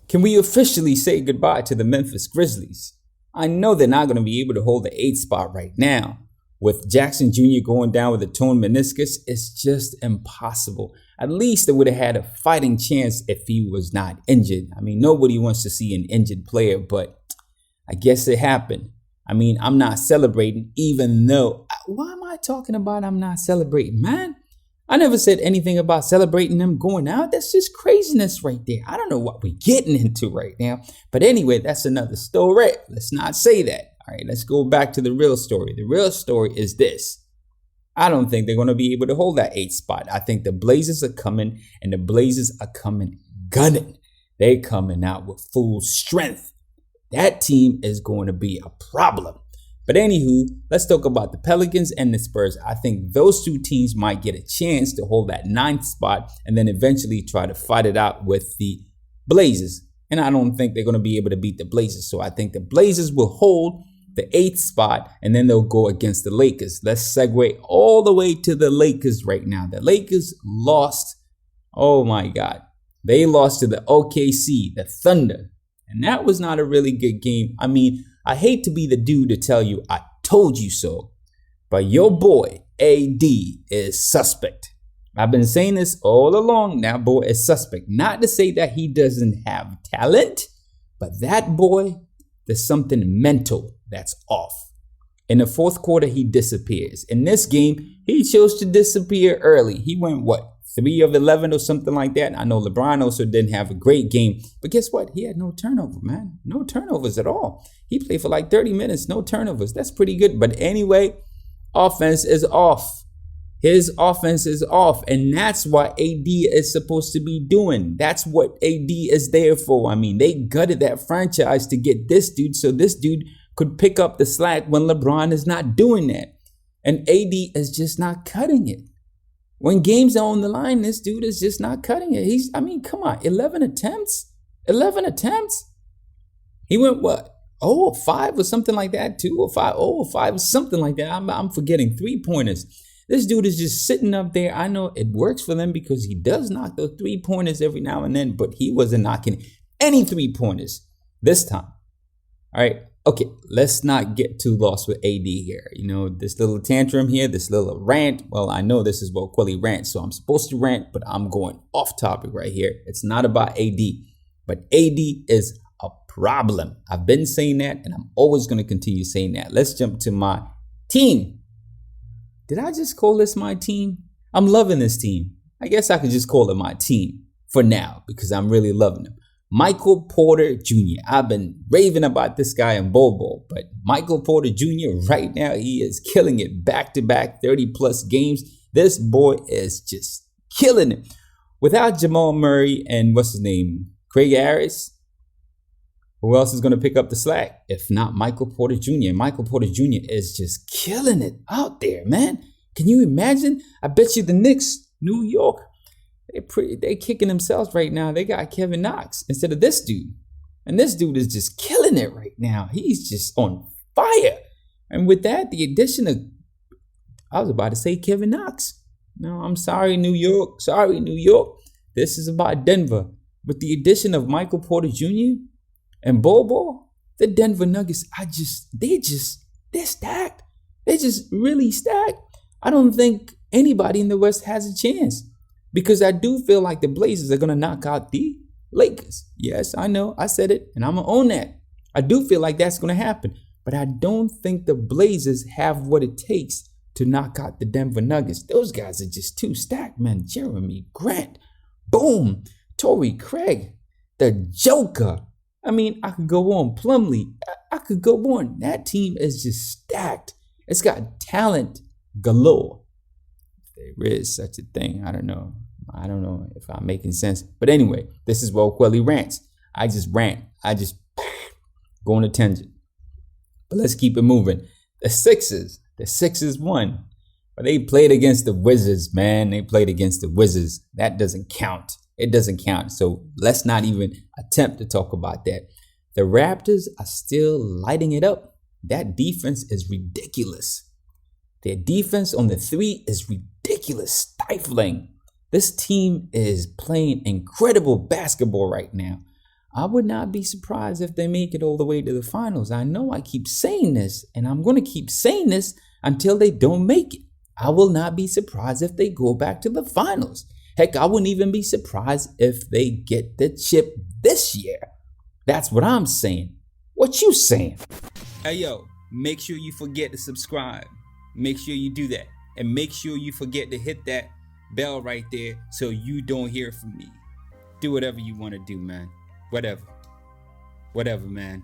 Can we officially say goodbye to the Memphis Grizzlies? I know they're not going to be able to hold the 8th spot right now. With Jackson Jr. going down with a torn meniscus, it's just impossible. At least they would have had a fighting chance if he was not injured. I mean, nobody wants to see an injured player, but I guess it happened. I mean, I'm not celebrating, even though, why am I talking about I'm not celebrating, man? I never said anything about celebrating them going out. That's just craziness right there. I don't know what we're getting into right now. But anyway, that's another story. Let's not say that. All right, let's go back to the real story. The real story is this. I don't think they're going to be able to hold that 8th spot. I think the Blazers are coming, and the Blazers are coming gunning. They're coming out with full strength. That team is going to be a problem. But anywho, let's talk about the Pelicans and the Spurs. I think those two teams might get a chance to hold that 9th spot and then eventually try to fight it out with the Blazers. And I don't think they're going to be able to beat the Blazers. So I think the Blazers will hold the 8th spot and then they'll go against the Lakers. Let's segue all the way to the Lakers right now. The Lakers lost. Oh my God. They lost to the OKC, the Thunder. And that was not a really good game. I mean, I hate to be the dude to tell you I told you so, but your boy AD is suspect. I've been saying this all along. That boy is suspect. Not to say that he doesn't have talent, but that boy, there's something mental that's off. In the 4th quarter, he disappears. In this game, he chose to disappear early. He went, 3 of 11 or something like that. I know LeBron also didn't have a great game, but guess what? He had no turnover, man. No turnovers at all. He played for like 30 minutes, no turnovers. That's pretty good. But anyway, offense is off. His offense is off, and that's what AD is supposed to be doing. That's what AD is there for. I mean, they gutted that franchise to get this dude so this dude could pick up the slack when LeBron is not doing that. And AD is just not cutting it. When games are on the line, this dude is just not cutting it. Come on, 11 attempts? 11 attempts? He went 0-5 or something like that, 2-5, 0-5 or something like that. I'm forgetting 3-pointers. This dude is just sitting up there. I know it works for them because he does knock those 3-pointers every now and then, but he wasn't knocking any 3-pointers this time. All right. Okay, let's not get too lost with AD here. You know, this little tantrum here, this little rant. Well, I know this is waukweli rant, so I'm supposed to rant, but I'm going off topic right here. It's not about AD, but AD is a problem. I've been saying that, and I'm always going to continue saying that. Let's jump to my team. Did I just call this my team? I'm loving this team. I guess I could just call it my team for now because I'm really loving them. Michael Porter Jr. I've been raving about this guy in Bowl, but Michael Porter Jr. right now, he is killing it back-to-back 30-plus games. This boy is just killing it. Without Jamal Murray and what's his name, Craig Harris, who else is going to pick up the slack? If not Michael Porter Jr. Michael Porter Jr. is just killing it out there, man. Can you imagine? I bet you the Knicks, New York, they kicking themselves right now. They got Kevin Knox instead of this dude. And this dude is just killing it right now. He's just on fire. And with that, the addition of, I was about to say Kevin Knox. No, I'm sorry, New York. Sorry, New York. This is about Denver. With the addition of Michael Porter Jr. and Bobo, the Denver Nuggets, they're stacked. They're just really stacked. I don't think anybody in the West has a chance. Because I do feel like the Blazers are going to knock out the Lakers. Yes, I know. I said it, and I'm going to own that. I do feel like that's going to happen. But I don't think the Blazers have what it takes to knock out the Denver Nuggets. Those guys are just too stacked, man. Jeremy Grant, boom, Torrey Craig, the Joker. I mean, I could go on. Plumlee, I could go on. That team is just stacked. It's got talent galore. There is such a thing. I don't know if I'm making sense. But anyway, this is waukweli rants. I just rant. I just go on a tangent. But let's keep it moving. The Sixers won. But they played against the Wizards, man. They played against the Wizards. That doesn't count. It doesn't count. So let's not even attempt to talk about that. The Raptors are still lighting it up. That defense is ridiculous. Their defense on the 3 is ridiculous, stifling. This team is playing incredible basketball right now. I would not be surprised if they make it all the way to the finals. I know I keep saying this, and I'm going to keep saying this until they don't make it. I will not be surprised if they go back to the finals. Heck, I wouldn't even be surprised if they get the chip this year. That's what I'm saying. What you saying? Hey, yo, make sure you forget to subscribe. Make sure you do that. And make sure you forget to hit that bell right there so you don't hear from me. Do whatever you want to do, man. Whatever, man.